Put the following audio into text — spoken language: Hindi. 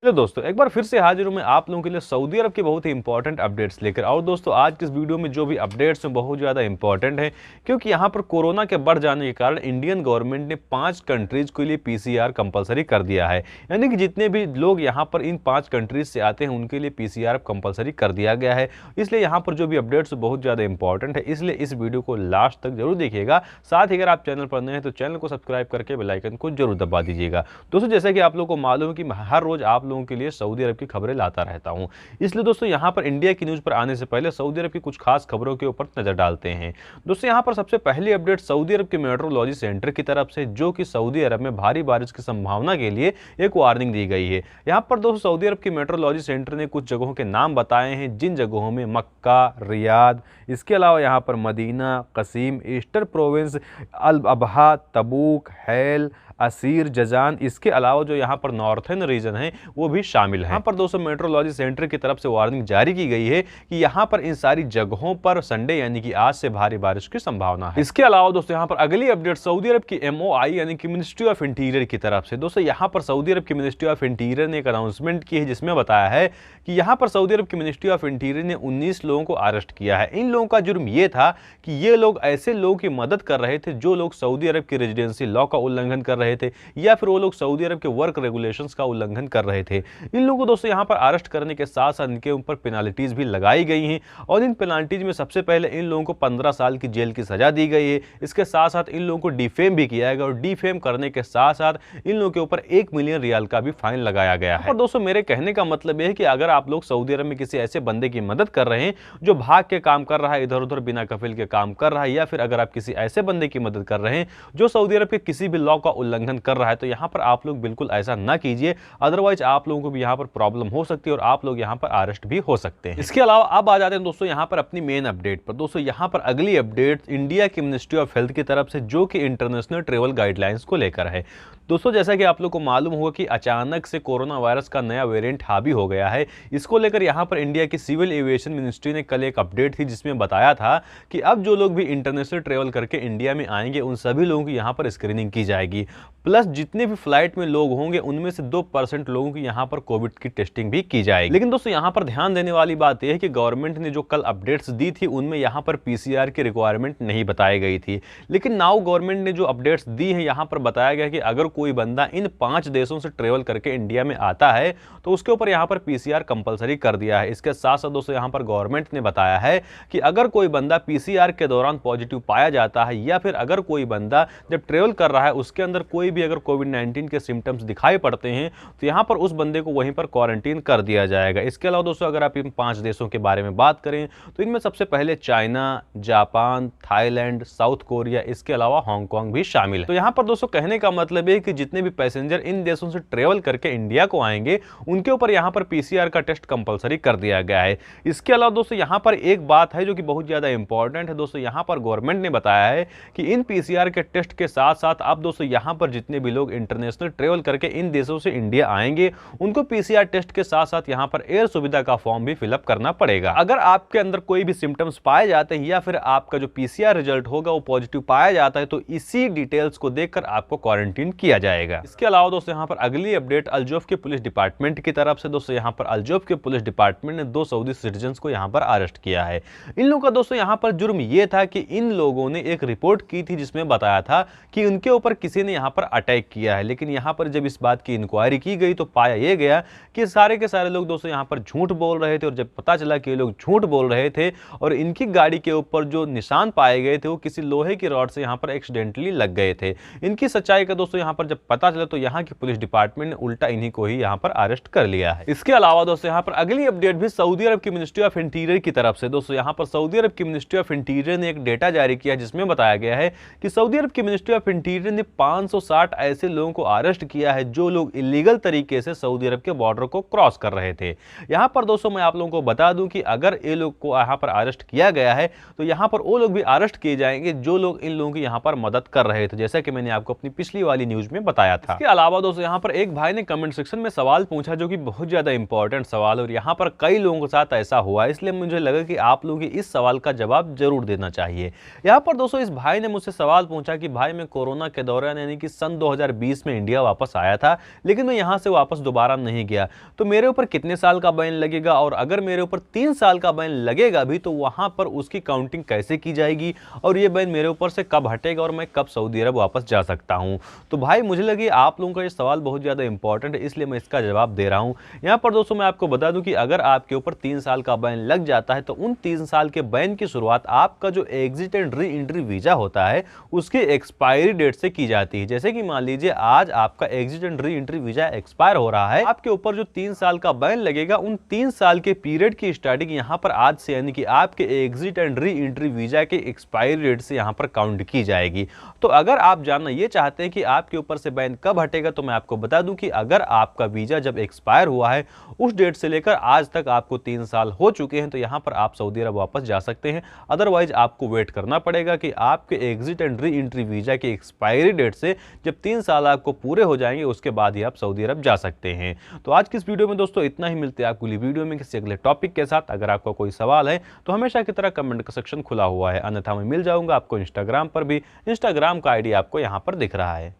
चलो दोस्तों, एक बार फिर से हाजिर हूं मैं आप लोगों के लिए सऊदी अरब की बहुत ही इंपॉर्टेंट अपडेट्स लेकर। और दोस्तों, आज की इस वीडियो में जो भी अपडेट्स हैं बहुत ज़्यादा इंपॉर्टेंट है, क्योंकि यहां पर कोरोना के बढ़ जाने के कारण इंडियन गवर्नमेंट ने 5 कंट्रीज के लिए पीसीआर कंपलसरी कर दिया है। यानी कि जितने भी लोग यहां पर इन 5 कंट्रीज से आते हैं उनके लिए पीसीआर कंपलसरी कर दिया गया है। इसलिए यहाँ पर जो भी अपडेट्स बहुत ज़्यादा इंपॉर्टेंट है, इसलिए इस वीडियो को लास्ट तक जरूर देखिएगा। साथ ही अगर आप चैनल पर नए हैं तो चैनल को सब्सक्राइब करके बेल आइकन को जरूर दबा दीजिएगा। दोस्तों, जैसा कि आप लोगों को मालूम है कि हर रोज आप लोगों के लिए सऊदी अरब की खबरें लाता रहता हूं, इसलिए दोस्तों यहां पर इंडिया की न्यूज पर आने से पहले सऊदी अरब की कुछ खास खबरों के ऊपर नजर डालते हैं। दोस्तों, यहां पर सबसे पहली अपडेट सऊदी अरब के मेट्रोलॉजी सेंटर की तरफ से, जो कि सऊदी अरब में भारी बारिश की संभावना के लिए एक वार्निंग दी गई है। यहां पर दोस्तों सऊदी अरब की मेट्रोलॉजी सेंटर ने कुछ जगहों के नाम बताए हैं, जिन जगहों में मक्का, रियाद, इसके अलावा यहां पर Medina, Qassim, Eastern Province, Al Abha, Tabuk, Hail, Asir, Jazan, इसके अलावा जो यहाँ पर नॉर्थर्न रीजन है वो भी शामिल है। यहाँ पर दोस्तों मेट्रोलॉजी सेंटर की तरफ से वार्निंग जारी की गई है कि यहाँ पर इन सारी जगहों पर संडे यानी कि आज से भारी बारिश की संभावना है। इसके अलावा दोस्तों यहाँ पर अगली अपडेट सऊदी अरब की एमओआई यानी कि मिनिस्ट्री ऑफ इंटीरियर की तरफ से। दोस्तों यहाँ पर सऊदी अरब की मिनिस्ट्री ऑफ इंटीरियर ने एक अनाउंसमेंट की है, जिसमें बताया है कि यहाँ पर सऊदी अरब की मिनिस्ट्री ऑफ इंटीरियर ने 19 लोगों को अरेस्ट किया है। इन लोगों का जुर्म ये था कि ये लोग ऐसे लोगों की मदद कर रहे थे जो लोग सऊदी अरब की रेजिडेंसी लॉ का उल्लंघन कर रहे थे, या फिर वो लोग सऊदी अरब के वर्क रेगुलेशंस का उल्लंघन कर रहे थे। इन लोगों को दोस्तों यहाँ पर अरेस्ट करने के साथ साथ इनके ऊपर पेनाल्टीज भी लगाई गई हैं, और इन पेनाल्टीज में सबसे पहले इन लोगों को 15 साल की जेल की सजा दी गई है। इसके साथ साथ इन लोगों को डिफेम भी किया गया, और डिफेम करने के साथ साथ इन लोगों के ऊपर 1 मिलियन रियाल का भी फाइन लगाया गया है। और दोस्तों मेरे कहने का मतलब यह है कि अगर आप लोग सऊदी अरब में किसी ऐसे बंदे की मदद कर रहे हैं जो भाग के काम कर रहा है, इधर उधर बिना कफिल के काम कर रहा है, या फिर अगर आप किसी ऐसे बंदे की मदद कर रहे हैं जो सऊदी अरब के किसी भी लॉ का उल्लंघन कर रहा है, तो यहाँ पर आप लोग बिल्कुल ऐसा ना कीजिए, अदरवाइज आप लोगों को भी यहाँ पर प्रॉब्लम हो सकती है और आप लोग यहाँ पर अरेस्ट भी हो सकते हैं। इसके अलावा अब आ जाते हैं दोस्तों यहाँ पर अपनी मेन अपडेट पर। दोस्तों यहाँ पर अगली अपडेट इंडिया की मिनिस्ट्री ऑफ हेल्थ की तरफ से, जो कि इंटरनेशनल ट्रेवल गाइडलाइंस को लेकर है। दोस्तों जैसा कि आप लोग को मालूम होगा कि अचानक से कोरोना वायरस का नया वेरिएंट हावी हो गया है। इसको लेकर यहाँ पर इंडिया की सिविल एविएशन मिनिस्ट्री ने कल एक अपडेट थी, जिसमें बताया था कि अब जो लोग भी इंटरनेशनल ट्रेवल करके इंडिया में आएंगे उन सभी लोगों की यहाँ पर स्क्रीनिंग की जाएगी, प्लस जितने भी फ्लाइट में लोग होंगे उनमें से 2% लोगों की यहाँ पर कोविड की टेस्टिंग भी की जाएगी। लेकिन दोस्तों यहाँ पर ध्यान देने वाली बात यह है कि गवर्नमेंट ने जो कल अपडेट्स दी थी उनमें यहाँ पर पीसीआर की रिक्वायरमेंट नहीं बताई गई थी, लेकिन नाउ गवर्नमेंट ने जो अपडेट्स दी है यहाँ पर बताया गया कि अगर कोई बंदा इन 5 देशों से ट्रेवल करके इंडिया में आता है तो उसके ऊपर यहाँ पर पीसीआर कंपलसरी कर दिया है। इसके साथ साथ दोस्तों यहाँ पर गवर्नमेंट ने बताया है कि अगर कोई बंदा पीसीआर के दौरान पॉजिटिव पाया जाता है, या फिर अगर कोई बंदा जब ट्रेवल कर रहा है उसके अंदर कोई भी अगर कोविड-19 के सिम्टम्स दिखाई पड़ते हैं तो यहाँ पर उस बंदे को वहीं पर क्वारंटीन कर दिया जाएगा। इसके अलावा दोस्तों अगर आप इन 5 देशों के बारे में बात करें तो इनमें सबसे पहले China, Japan, Thailand, south Korea, इसके अलावा हांगकांग भी शामिल है। तो यहाँ पर दोस्तों कहने का मतलब है कि जितने भी पैसेंजर इन देशों से ट्रेवल करके इंडिया को आएंगे उनके ऊपर यहाँ पर पीसीआर का टेस्ट कंपलसरी कर दिया गया है। इसके अलावा दोस्तों यहाँ पर एक बात है जो कि बहुत ज्यादा इंपॉर्टेंट है। दोस्तों यहाँ पर गवर्नमेंट ने बताया है कि इन पीसीआर के टेस्ट के साथ साथ अब दोस्तों यहाँ पर जितने भी लोग इंटरनेशनल ट्रेवल करके इन देशों से इंडिया आएंगे उनको पीसीआर टेस्ट के साथ साथ यहाँ पर एयर सुविधा का फॉर्म भी फिलअप करना पड़ेगा। अगर आपके अंदर कोई भी सिम्टम्स पाए जाते हैं या फिर आपका जो पीसीआर रिजल्ट होगा वो पॉजिटिव पाया जाता है तो इसी डिटेल्स को देखकर आपको क्वारंटीन किया जाएगा। इसके अलावा दोस्तों यहाँ पर अगली अपडेट अल्जोफ के पुलिस डिपार्टमेंट की तरफ से। दोस्तों यहाँ पर अल्जोफ के पुलिस डिपार्टमेंट ने 2 सऊदी सिटीजन्स को यहाँ पर अरेस्ट किया है। इन लोगों का दोस्तों यहाँ पर जुर्म ये था कि इन लोगों ने एक रिपोर्ट की थी जिसमें बताया था कि उनके ऊपर किसी ने यहाँ पर अटैक किया है, लेकिन यहाँ पर जब इस बात की इंक्वायरी की गई तो पाया यह गया कि सारे के सारे लोग दोस्तों यहाँ पर झूठ बोल रहे थे। और जब पता चला कि ये लोग झूठ बोल रहे थे और इनकी गाड़ी के ऊपर जो निशान पाए गए थे वो किसी लोहे की रॉड से यहाँ पर एक्सीडेंटली लग गए थे, इनकी सच्चाई का दोस्तों यहाँ पर जब पता चला तो यहाँ की पुलिस डिपार्टमेंट ने उल्टा इन्हीं को ही यहाँ पर अरेस्ट कर लिया है। इसके अलावा दोस्तों यहाँ पर अगली अपडेट भी सऊदी अरब की मिनिस्ट्री ऑफ इंटीरियर की तरफ से। दोस्तों यहाँ पर सऊदी अरब की मिनिस्ट्री ऑफ इंटीरियर ने एक डेटा जारी किया जिसमें बताया गया है कि सऊदी अरब की मिनिस्ट्री ऑफ इंटीरियर ने 560 ऐसे लोगों को अरेस्ट किया है जो लोग इलीगल तरीके से सऊदी अरब के बॉर्डर को क्रॉस कर रहे थे। यहाँ पर दोस्तों मैं आप लोगों को बता दूं कि अगर ये लोग को यहाँ पर अरेस्ट किया गया है तो यहाँ पर वो लोग भी अरेस्ट किए जाएंगे जो लोग इन लोगों की यहाँ पर मदद कर रहे थे, जैसा कि मैंने आपको अपनी पिछली वाली न्यूज में बताया था। इसके अलावा दोस्तों यहाँ पर एक भाई ने कमेंट सेक्शन में सवाल पूछा जो कि बहुत ज्यादा इंपॉर्टेंट सवाल, और यहाँ पर कई लोगों के साथ ऐसा हुआ, इसलिए मुझे लगा कि आप लोगों की इस सवाल का जवाब जरूर देना चाहिए। यहाँ पर दोस्तों इस भाई ने मुझसे सवाल पूछा कि भाई मैं कोरोना के दौरान यानी कि सन 2020 में इंडिया वापस आया था, लेकिन मैं यहाँ से वापस दोबारा नहीं गया। तो मेरे ऊपर कितने साल का बैन लगेगा, और अगर मेरे ऊपर 3 साल का बैन लगेगा भी तो वहाँ पर उसकी काउंटिंग कैसे की जाएगी, और ये बैन मेरे ऊपर से कब हटेगा और मैं कब सऊदी अरब वापस जा सकता हूँ। तो भाई मुझे लगे आप लोगों का ये सवाल बहुत ज़्यादा इंपॉर्टेंट है, इसलिए मैं इसका जवाब दे रहा हूँ। यहाँ पर दोस्तों मैं आपको बता दूं कि अगर आपके ऊपर 3 साल का बैन लग जाता है तो उन 3 साल के बैन की शुरुआत आपका जो exit and re entry visa होता है उसके एक्सपायरी डेट से की जाती है। जैसे कि मान लीजिए आज आपका exit and re entry visa expire हो रहा है, आपके ऊपर जो 3 साल का बैन लगेगा उन 3 साल के पीरियड की स्टार्टिंग यहाँ पर आज से, यानी कि आपके exit and re entry visa के एक्सपायरी डेट से यहाँ पर काउंट की जाएगी। तो अगर आप जानना ये चाहते हैं कि आपके ऊपर से बैन कब हटेगा, तो मैं आपको बता दूं कि अगर आपका वीजा जब एक्सपायर हुआ है उस डेट से लेकर आज तक आपको 3 साल हो चुके हैं तो यहां पर आप सऊदी अरब वापस जा सकते हैं। अदरवाइज आपको वेट करना पड़ेगा कि आपके exit and re entry visa की एक्सपायरी डेट से जब 3 साल आपको पूरे हो जाएंगे उसके बाद ही आप सऊदी अरब जा सकते हैं। तो आज की इस वीडियो में दोस्तों इतना ही। मिलते हैं आपको अगली वीडियो में किसी अगले टॉपिक के साथ। अगर आपका कोई सवाल है तो हमेशा की तरह कमेंट का सेक्शन खुला हुआ है, अन्यथा मैं मिल जाऊंगा आपको इंस्टाग्राम पर भी। इंस्टाग्राम का आईडी आपको यहां पर दिख रहा है।